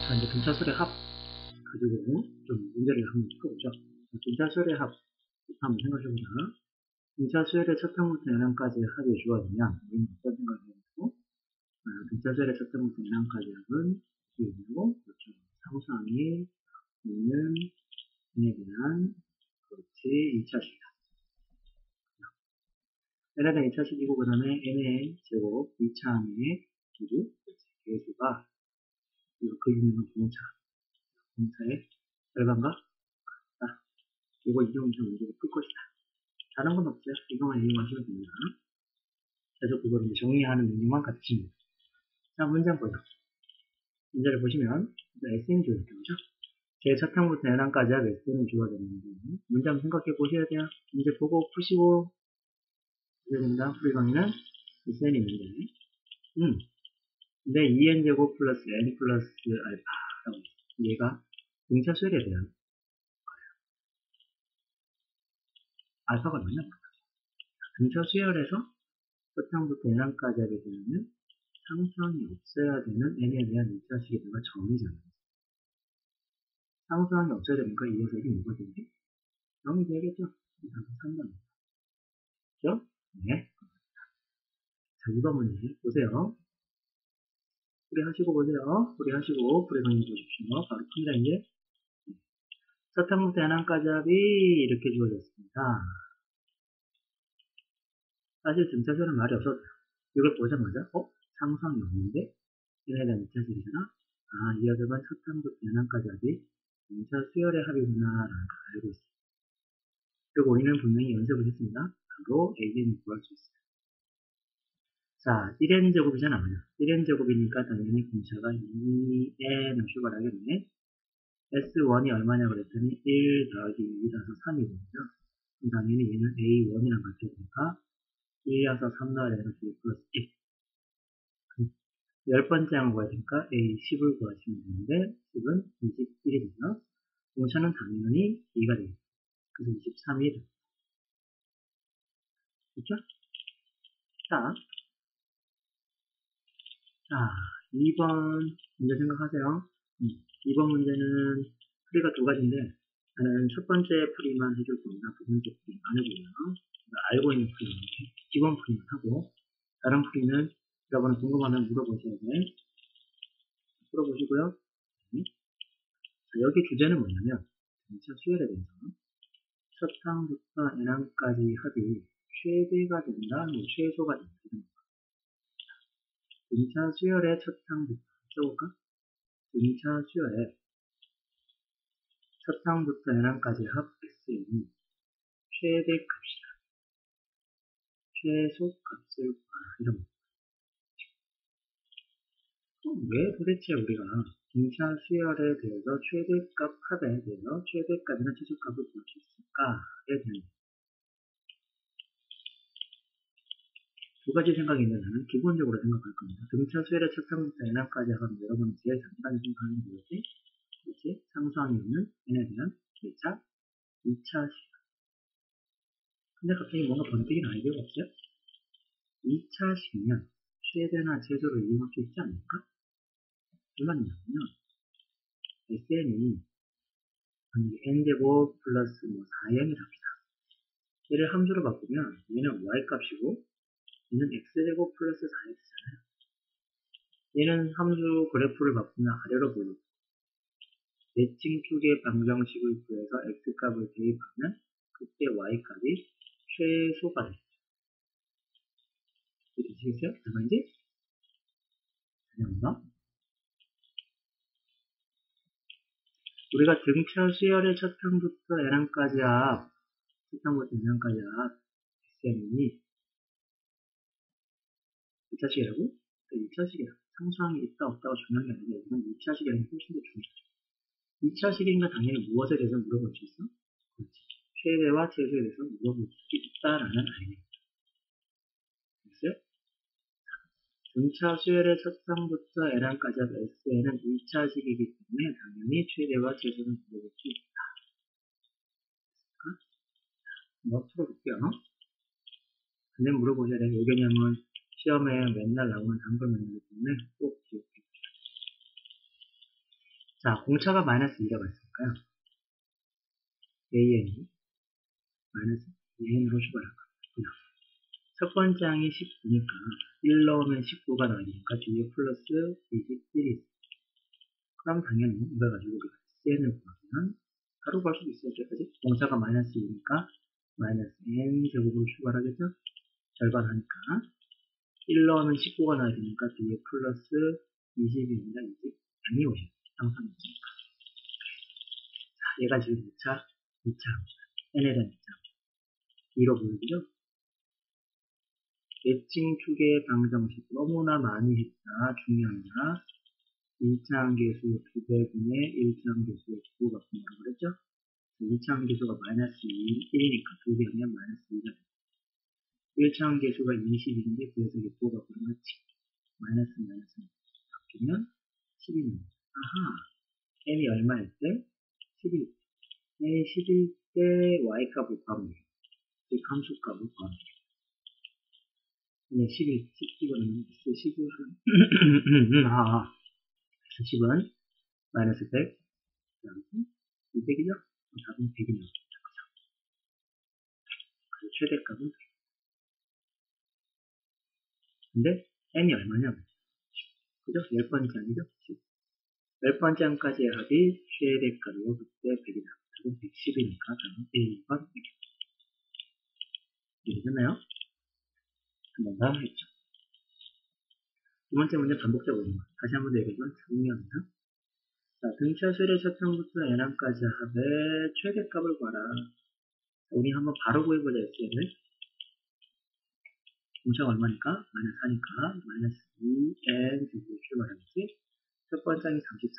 자, 이제 등차수의 합 가지고 좀 문제를 한번 풀어보죠. 등차수의 합 한번 생각해보자. 등차수열의 첫 항부터 n항까지의 합이 주어지면 우리는 어떤 생각을 해야 되고, 등차수열의 첫 항부터 n항까지의 합은 이고 그렇죠. 상수항이 있는 n에 대한 그렇지 2차식이다. n에 대한 2차식이고 그 다음에 n의 제곱 2차항의 기구 개수가 그 유명한 공차의 절반과 같다. 이거 이용해서 문제를 풀 것이다. 다른 건 없죠. 이거만 이용하시면 됩니다. 그래서 그거를 정리하는 능력만 갖추십니다. 자, 문제 한번 보죠. 문제를 보시면 SN 주어졌죠. 제 첫 항부터 n항까지 할 SN이 주어졌는데 문제 한번 생각해 보셔야 돼요. 문제 보고 푸시고 됩니다. 풀이 강의는 SN이 있는데 근데 2n제곱 플러스 n 플러스 알파라고 있어요. 얘가 등차 수열에 대한 알파가 뭐냐? 등차 수열에서 첫 항부터 n항까지 하게 되면 상수항이 없어야 되는 n에 대한 2차식이 내가 정의잖아요. 상수항이 없어야 되니까 이 녀석이 뭐가 되지? 0이 되겠죠? 3번. 그죠? 네. 자, 2번 문제 보세요. 풀이하시고 보세요. 풀이하시고 풀이성님 보십시오. 바로 풉니다 이제. 첫 항부터 n항까지 합이 이렇게 주어졌습니다. 사실 등차수열은 말이 없어도 돼요. 이걸 보자마자 상수항이 없는데 n에 대한 2차식이잖아. 이 녀석은 첫 항부터 n항까지 합이 등차수열의 합이구나 라는 걸 알고 있어요. 그리고 우리는 분명히 연습을 했습니다. 바로 AN을 구할 수 있어요. 자, 1n 제곱이잖아. 1n 제곱이니까 당연히 공차가 2n을 출발하겠네. S1이 얼마냐 그랬더니 1 더하기 2라서 3이거든요. 그럼 당연히 얘는 A1이랑 같이 되니까 1이라서 3 더하기 A 플러스 1. 10번째 항 구해야 되니까 A10을 구하시면 되는데 10은 21이거든요. 공차는 당연히 2가 되겠죠. 그래서 23이 됩니다. 그렇죠? 자, 2번 문제 생각하세요. 2번 문제는 풀이가 두 가지인데 저는 첫 번째 풀이만 해줄 겁니다. 두 번째 풀이 안 해보고요. 알고 있는 풀이만 기본 풀이만 하고 다른 풀이는 여러분은 궁금하면 물어보셔야 돼. 풀어보시고요. 자, 여기 주제는 뭐냐면 등차 수열에 대해서 첫 항부터 n항까지 합이 최대가 된다, 최소가 된다. 등차 수열의 첫 항부터 써볼까? 등차 수열의 첫 항부터 n항까지 합 x는 최대값이다. 최소값을 이런 거. 왜 도대체 우리가 등차 수열에 대해서 최대값 합에 대해서 최대값이나 최소값을 구할 수 있을까에 대한 두 가지 생각이 있는데 기본적으로 생각할 겁니다. 등차 수열의 첫 항부터 n항까지 하면 여러분이 제일 간단히 생각하는 게 뭐지? 그렇지? 상수항이 있는 n에 대한 1차, 2차 시간. 근데 갑자기 뭔가 번뜩이는 아이디어가 없어요? 2차식이면 최대나 최소를 이용할 수 있지 않을까? 왜 말이냐면 SN이 n제곱 플러스 4n을 합니다. 얘를 함수로 바꾸면 얘는 y값이고 얘는 x제곱 플러스 4x잖아요. 얘는 함수 그래프를 바꾸면 아래로 보이고 대칭축의 방정식을 구해서 x값을 대입하면 그때 y값이 최소가 되죠. 이해되시겠어요? 무슨 말인지? 다시 우리가 등차 수열의 첫 항부터 n항까지 합, 첫 항부터 n항까지 합, SN이 2차식이라고? 2차식이라고. 상수항이 있다 없다가 중요한 게 아니라 이건 2차식이라는 게 훨씬 더 중요하죠. 2차식인가 당연히 무엇에 대해서 물어볼 수 있어? 그렇지. 최대와 최소에 대해서 물어볼 수 있다라는 아이디어입니다. 됐어요? 등차 수열의 첫 항부터 n항까지 합 SN은 2차식이기 때문에 당연히 최대와 최소는 물어볼 수 있다. 한번 풀어볼게요. 근데 물어보셔야 돼요. 이 개념은 시험에 맨날 나오는 단골 문제이기 때문에 꼭 기억해 주세요. 자, 공차가 마이너스 2라고 했으니까요. AN이 마이너스 2N으로 출발할 거고요. 첫 번째 항이 19니까 1 넣으면 19가 나오니까 뒤에 플러스 21이 있어요. 그럼 당연히 이걸 가지고 우리가 SN을 구하면 바로 구할 수도 있어요. 여기까지. 공차가 마이너스 2니까 마이너스 N 제곱으로 출발하겠죠? 절반하니까 1 넣으면 19가 나와야 되니까 뒤에 플러스 20입니다. 20. N이 오죠. 항상 20니까. 자, 얘가 지금 2차, 2차. N에 대한 2차. 2로 보여주죠? 대칭 축의 방정식 너무나 많이 했다. 중요합니다. 1차 함계수 2배분의 1차 함계수의 9가 뭐라고 그랬죠? 2차 함계수가 마이너스 1이니까 2배하면 마이너스 2가 됩니다. 1차 함계수가 20인데 그래서 이게 9가 그러면 마이너스 마이너스 바뀌면 10이 됩니다. 아하, n이 얼마일 때? 11. n이 11 때 y값을 구하면 돼요. 즉 함수값을 구하면 돼요. 네, 11, 10이거든요. 10은, 아, 10은 마이너스 100, 그 다음에 200이죠? 답은 100이 나옵니다. 그래서 최대값은 100. 근데 n이 얼마냐면, 그죠? 10번째 아니죠? 10. 10번째 항까지의 합이 최대값이고 그때 100이다. 답은 110이니까 답은 1번 100. 이해됐나요? 한 번 더 했죠. 두 번째 문제 반복적 오는 거. 다시 한 번 더 얘기해보면 중요합니다. 자, 등차수열의 첫 항부터 n항까지 합의 최대값을 구하라. 우리 한번 바로 구해보자, SL을. 공차가 얼마니까? 마이너스 4니까 마이너스 2n 제곱으로 출발하겠지? 첫 번째 항이 34.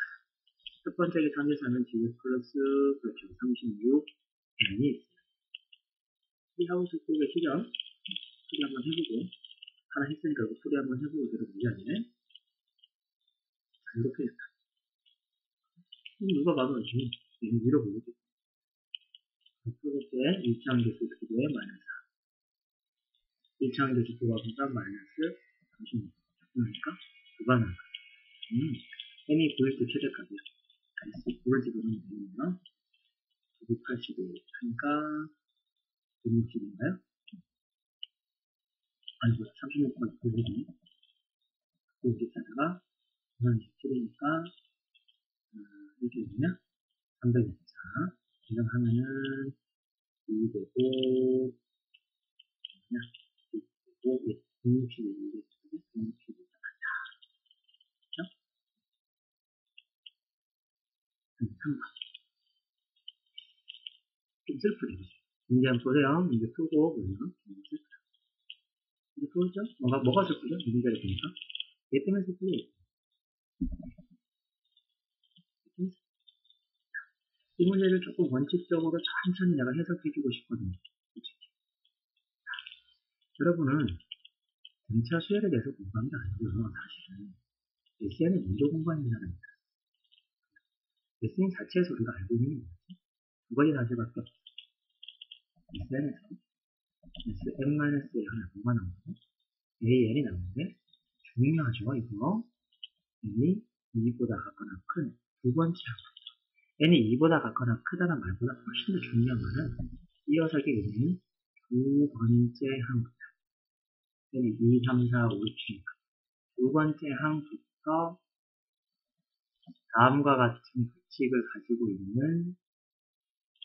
첫 번째가 34면 뒤에 플러스, 그렇죠. 36n이 있어요. 이 하고 싶고 계시죠? 풀이 한번 해보고. 하나 했으니까 이거 풀이 한번 해보고 들어보지 않네? 자, 이렇게 했다. 그럼 누가 봐도 지금 얘는 위로 보겠지. 첫 번째 1차 함계수 2배 마이너스 1차 함계수 9가 마이너스 36. 그러니까 9가 나와요. n이 9일 때 최대값이야. 알겠어. 두 번째 보면 되면요. 985 하니까 160인가요? 아니고 36번 9이네. 964다가 917이니까 이렇게 되면 324. 이런 하면은 2 되고 160이 160이 그렇죠? 3번. 좀 슬프네. 문제 한번 보세요. 문제 풀고 보면 좀 슬프다. 문제 풀죠? 뭐가 슬프죠? 문제를 보니까 얘 때문에 슬프죠? 이 문제를 조금 원칙적으로 천천히 내가 해석해주고 싶거든요. 여러분은 등차 수열에 대해서 공부한 게 아니고요. 사실은 SN은 먼저 공부하는 사람입니다. SN 자체에서 우리가 알고 있는 게 뭐지? 두 가지 사실밖에 없어요. SN에서 SM-1 하나 뭐가 나오고 AN이 나오는데 중요하죠. 이거 n이 2보다 같거나 큰 두 번째 항. n이 2보다 같거나 크다는 말보다 훨씬 더 중요한 말은 이 녀석의 의미는 두 번째 항입니다. n이 2, 3, 4, 5, 6이니까 두 번째 항부터 다음과 같은 규칙을 가지고 있는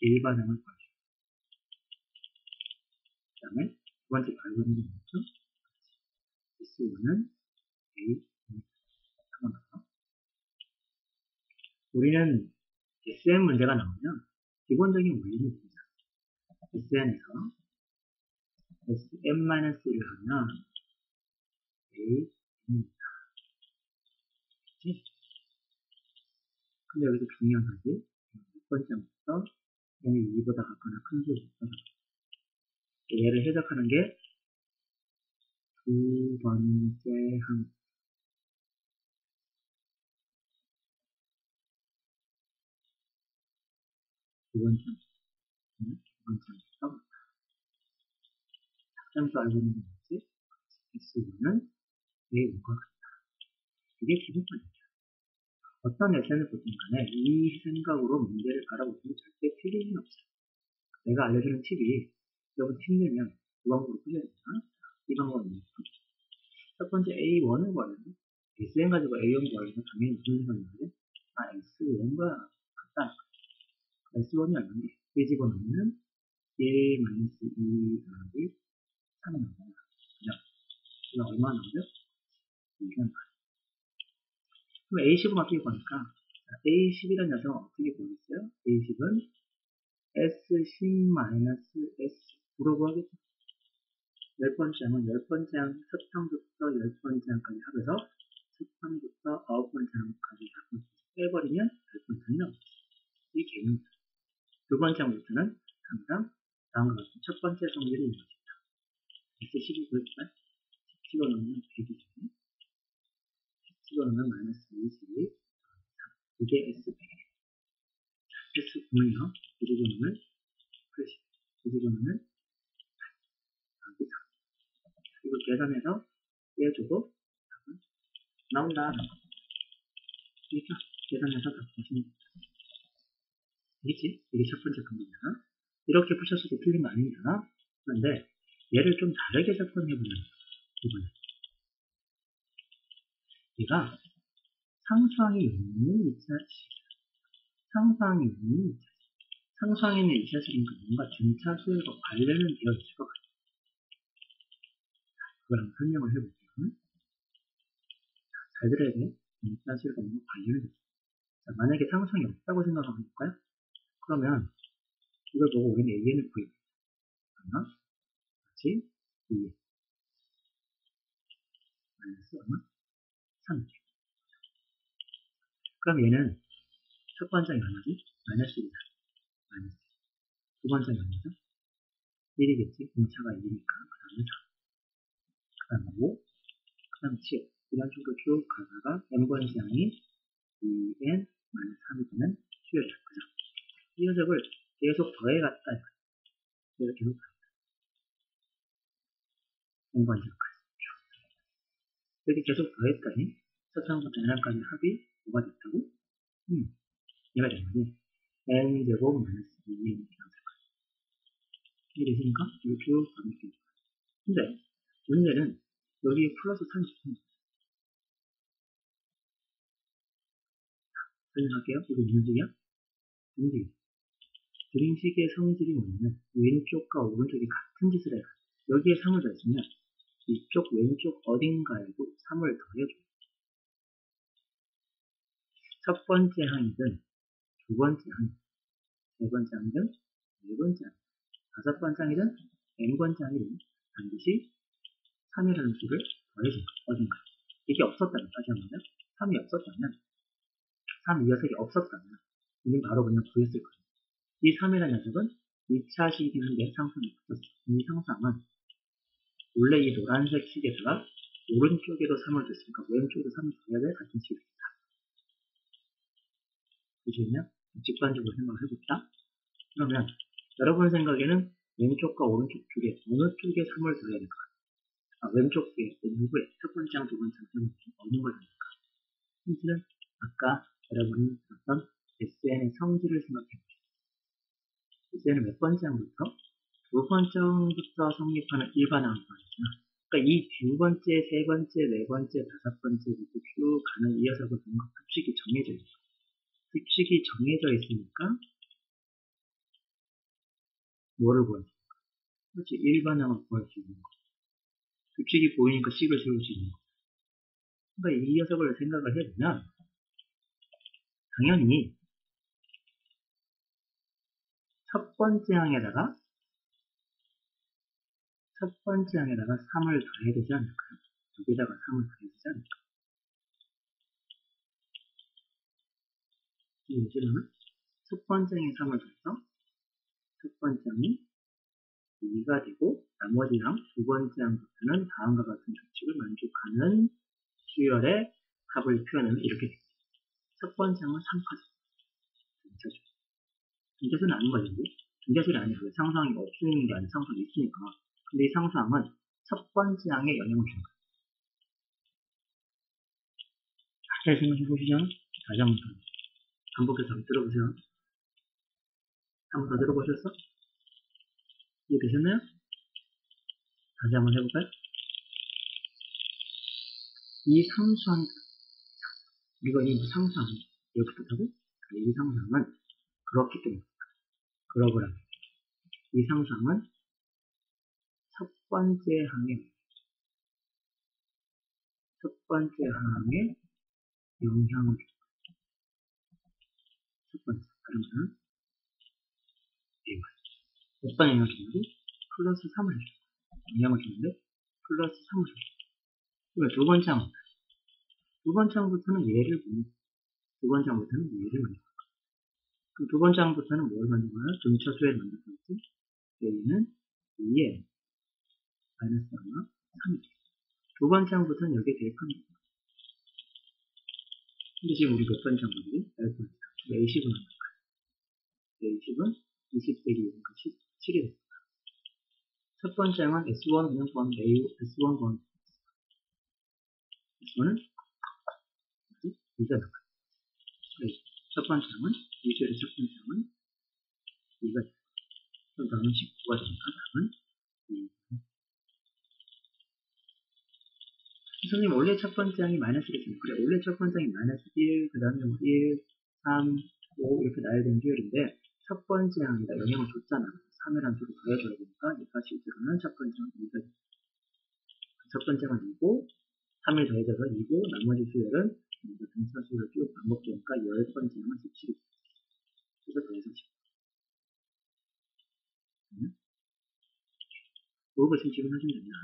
일반항을 구하죠. 그 다음에 두 번째 알고 있는 게 뭐죠? S1은 A, 한번 더. 우리는 SM 문제가 나오면 기본적인 원리는 있습니다. SN에서 SM-1을 하면 A, N입니다. 그치? 근데 여기서 중요한 것이 첫 번째부터 n이 2보다 같거나 큰 수부터 얘를 해석하는 게 두 번째 항. 두 번째 항. 두 번째 항부터 작전수 알고 있는 게 뭐지? S1은 A과 같다. 이게 기본판이죠. 어떤 SN을 보든 간에 이 생각으로 문제를 바라보시면 절대 틀릴 리는 없어요. 내가 알려주는 팁이 여러분 힘들면 두 방법으로 풀려야 되나? 이 방법은 첫 번째 A1을 구하려면 SN 가지고 A1 구하려면 당연히 무슨 생각인데 S1과 같다. S1이 얼마인데 뒤집어놓으면 1-2 더하기 3이 나옵니다. 그죠? 그럼 얼마 나오죠? 2가 나와요. 그럼 A10은 어떻게 구하니까 A10이라는 녀석은 어떻게 구하겠어요? A10은 S10-S9로 구하겠죠. 10번째 항은 10번째 항, 첫 항부터 10번째 항까지 합해서 첫 항부터 9번째 항까지 합해서 빼버리면 10번째 항이 나오죠. 이 개념입니다. 두 번째 항부터는 항상 다음과 같은 첫 번째 성질을 이루어집니다. S12 구해볼까요? 10 집어넣으면 120, 10 집어넣으면 마이너스 20, 이게 S100이에요. S9이요. 뒤집어넣으면 80, 뒤집어넣으면 8, 이거 계산해서 떼줘도 나온다. 이렇게 계산해서 다 보시면 됩니다. 알겠지? 이게 첫 번째 방법이야. 이렇게 푸셨어도 틀린 거 아닙니다. 그런데 얘를 좀 다르게 접근해보자면 이번에 얘가 상수항이 있는 2차식, 상수항이 있는 2차식, 상수항이 있는 2차식이니까 뭔가 등차 수열과 관련은 되어 있을 것 같아요. 그걸 한번 설명을 해볼게요. 잘 들어야 돼. 등차 수열과 뭔가 관련이 있어요. 자, 만약에 상수항이 없다고 생각하면 볼까요? 그러면 이걸 보고 우리는 AN을 구해요. 그러면 같이 2 마이너스 얼마? 3. 그럼 얘는 첫 번째가 얼마지? 마이너스 1이다. 마이너스. 두 번째가 얼마죠? 1이겠지? 공차가 2니까. 그 다음에 4. 그 다음에 5. 그 다음에 7. 이런 식으로 쭉 가다가 n번째 항이 2n 마이너스 3이 되는 수열이야. 그죠? 이 녀석을 계속 더해갔다. 그래서 계속 n번째 항까지. 이렇게 계속 더했더니 첫 항부터 n항까지 합이 뭐가 됐다고? 얘가 된 거지. n제곱 마이너스 2n 이렇게 되니까 이렇게 쭉 가볼게요. 근데 문제는 여기 플러스 30. 설명할게요. 이거 무슨 식이야? 등식. 등식의 성질이 뭐냐면 왼쪽과 오른쪽이 같은 짓을 해요. 여기에 3을 더했으면 이쪽 왼쪽 어딘가에도 3을 더해줘요. 첫 번째 항이든 두 번째 항이든 세 번째 항이든 네 번째 항이든 다섯 번째 항이든 n번째 항이든 반드시 3이라는 수를 더해줘요. 어딘가에. 이게 없었다면 다시 한번 3이 없었다면 3 이 녀석이 없었다면 우리는 바로 그냥 구했을 거예요. 이 3이라는 녀석은 2차식이긴 한데 상수항이 붙었어요. 이 상수항은 원래 이 노란색 식에다가 오른쪽에도 3을 줬으니까 왼쪽에도 3을 줘야 돼. 같은 식이다. 보시면 직관적으로 생각을 해봅시다. 그러면 여러분 생각에는 왼쪽과 오른쪽 쪽에 어느 쪽에 3을 줘야 될까? 왼쪽에 누구에 첫 번째 항, 두 번째 항, 어느 걸 됩니까? 힌트는 아까 여러분이 들었던 SN의 성질을 생각해보세요. SN은 몇 번째 항부터? 두 번째 항부터 성립하는 일반 항이 있잖아. 그러니까 이 두 번째, 세 번째, 네 번째, 다섯 번째부터 쭉 가는 이 녀석은 뭔가 규칙이 정해져 있어. 규칙이 정해져 있으니까 뭐를 구할 수 있는 거야? 그렇지, 일반 항을 구할 수 있는 거야. 규칙이 보이니까 식을 세울 수 있는 거야. 그러니까 이 녀석을 생각을 해보면 당연히 첫 번째 항에다가 3을 더해야 되지 않을까요? 여기다가 3을 더해야 되지 않을까요? 이제는 첫 번째 항에 3을 더해서 첫 번째 항이 2가 되고 나머지 항, 두 번째 항부터는 다음과 같은 규칙을 만족하는 수열의 합을 표현하면 이렇게 됩니다. 첫 번째 항은 3까지. 등차수는 아닌 거죠. 등차수는 아니고 상수항이 없는 게 아니라 상수항이 있으니까. 근데 이 상수항은 첫 번째 항에 영향을 주는 거예요. 잘 생각해 보시죠. 자, 다시 한번 더 반복해서 한번 들어보세요. 한 번 더 들어보셨어? 이해되셨나요? 다시 한번 해볼까요? 이 상수항, 우리가 이 상수항, 여기부터 타고, 이 상수항은 그렇기 때문에, 그러거라. 이 상수항은 첫 번째 항에 영향을 줘. 첫 번째, 그러면, 이거. 어떤 영향을 주는데? 플러스 3을 줘. 영향을 주는데, 플러스 3을 줘. 그러니까 두 번째 항, 두 번째 항부터는 얘를 보는 거야. 두 번째 항부터는 얘를 만들 거야. 그럼 두 번째 항부터는 뭘 만든 거야? 전차 수를 만들 거지. 여기는 2에 마이너스 얼마? 3이. 두 번째 항부터는 여기에 대입하는 거야. 근데 지금 우리 몇 번째 항이지? A10은 얼마일까? A10은 20 빼기 1이니까 7이 됐어. 첫 번째 항은 S1 그냥 구하면 S1 구하면 S1은 2가 나와요. 첫 번째 항은 2수의 첫 번째 항은 2가 돼요. 그럼 다음은 19가 되니까 다음은 2. 선생님 원래 첫 번째 항이 마이너스 1이잖아요. 그래 원래 첫 번째 항이 마이너스 1, 그 다음에 뭐 1, 3, 5 이렇게 나야 되는 비율인데 첫 번째 항에다 영향을 줬잖아. 3이라는 수를 더해줘야 되니까 얘가 실제로는 첫 번째 항은 2가 돼요. 첫 번째 항은 2고 3이 더해져서 2고 나머지 수열은 등차수를 쭉 반복되니까 10번째 항은 17이 돼요. 그래서 더해서 19. 모르고 지금 질문하시면 됩니다.